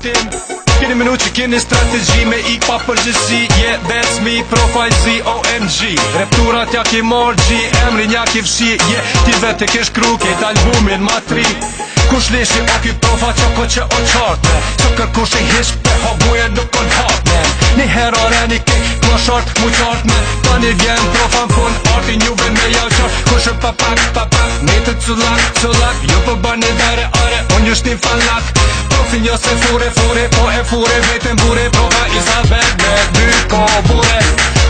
tim. Keni menu që keni strategji me ik pa përgjithsi. Yeah, that's me, profile Z, OMG. Repturat ja ki marrë G, emrin ja ki fshi. Yeah, ti vete kesh kru kejt albumin ma tri. Kush leshi o ki profa qoko që o qartë me që kërkush i hish pe habuje nuk kon hatë me një herore një kej kloshart mu qartë me ta një vjen profa në fund arti njuve me jau qartë kush e papak me të culak jo për bërë një dare are unë ju shtim falak profin jo se fure po e fure vetën bure profa i zabet me dy ko bure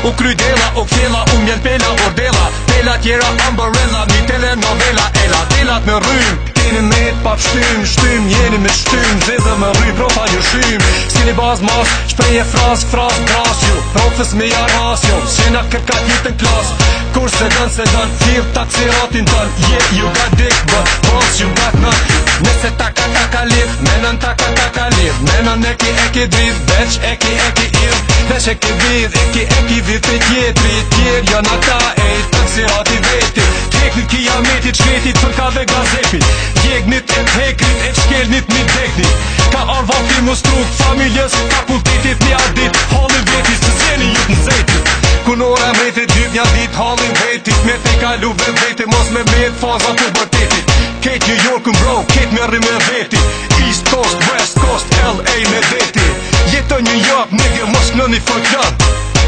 u kry dela, u fjela, u mjen pela bordela pela tjera umbrella mi telenovela ela telat me rrym keni met pa shtym jeni me shtym zezë me rry profa ju shym s'keni baz mas shpreje fras gras ju profes me jaras ju s'jena kërkat jetën klas kur se dën thirr taksiratin tën yeah you got dick but boss you got none nëse taka liv menën taka liv menën eki driv veç eki ir veç eki vidh eki vidh për tjetër janë ata taksirati veti teknik kiametit shvetit për ka dhe gazepit djegnit e pekrit e shkelnit mi deknit ka arvati mu struk familjes fakultetit një adit halin vetis të zeni jut në zetit kunora mretit dyp një dit halin vetit me te kalu veti mos me met faza të bërtetit Kate New York bro Kate merri me veti East Coast, West Coast, LA me veti jeton New York nigga mos knoni folklor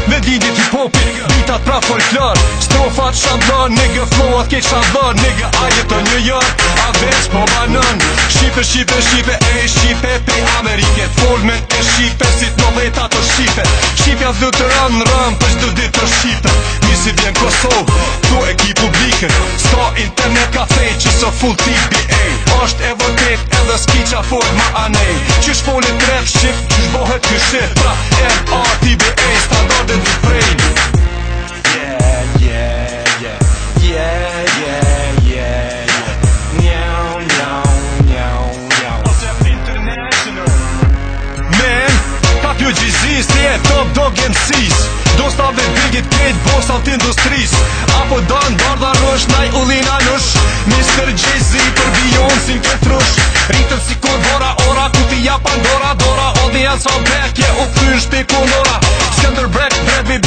me lindit hip-hopit, bitat pra folklor strofat shablon, nigga flowat kejt shablon nigga a jeton New York a veç po banon Shqipe, Shqipe pe Amerike folmen e Shqipe si t'noveta të Shqipe Shqipja dhë të rën për shdo dit të Shqipe misi vjen Kosovë, tu e ki publike s'ka internet kafe që so full TBA është e vërtet edhe s'kiqa fort ma anej qysh folit rap shqip, qysh bohet këshit pra RTBA standardet të prejnë Ju gjizis, ti e top dog MCs Dostave bigit kejt bosat industris Apo dan barda rush, naj ullina nush Mr. Jay-Z për Beyoncé këtrush Rritët si kur bora ora, ku ti ja Pandora Audience on back, u këthyr shpekulora Skender Breck, baby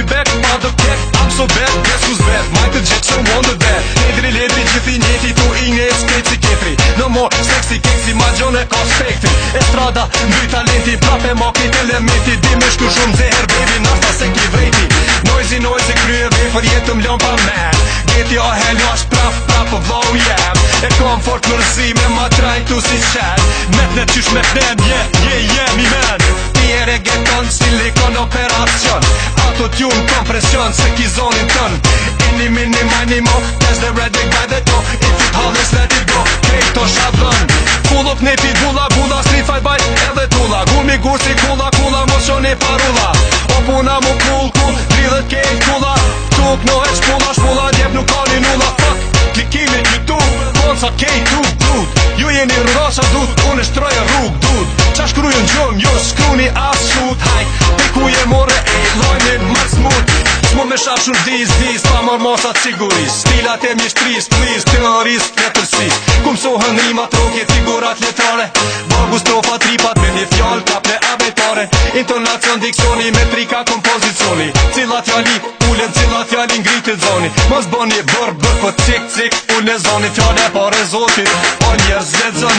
back, pa do kek I'm so bad, guess who's bad Michael Jackson, Wonder Bad Ledri, gjithi njeti, tu i nge skejt si ketri No more sexy keksi, ma gjone ka spektri Estrada, mby talenti, prape makit elementi Di me shku shumë zeher, baby, nasta se ki vrejti Noisy, krye vej, për jetëm lëm pa man Geti a hel, jash prap, vlau jam E kom fort mërzi, me ma trajtu si qen Metnet qysh metnet, yeah, mi man Ti e reggaeton, silikon operacion Autotune, kompresion, se ki zonin tën Inni, mini, mani, mo, there's the red dick by the door If it hollis, let it go, kejto shablon Full of nepi, bula, street fight bite, edhe tula Gumi si kula, mos shoni parula O puna mu cool, dridhet kejt kula Tuk no e shpulla, djep nuk ka një nulla Fuck, klikimit YouTube, konca kejt dud Ju jeni rrasha dud, unë shtroje rrug dud Qa shkrujën gjëm, ju shkruni as shut Hajt, pikuje more lojnin më smut S'mo me shaf shur dis, pa mor mosat siguris Stilat e mjeshtris, please, teoris, letërsis Kum sohën rimat, roket, figurat letrare Bagu strofa, tripat, me një fjall, kaple abetare Intonacion, diksioni, metrika, kompozicioni Cilat fjali, ullen, cilat fjali, ngritit zoni Mos boni bër, po cik, ulle zoni Fjale pare zotit, o njerëz ledzoni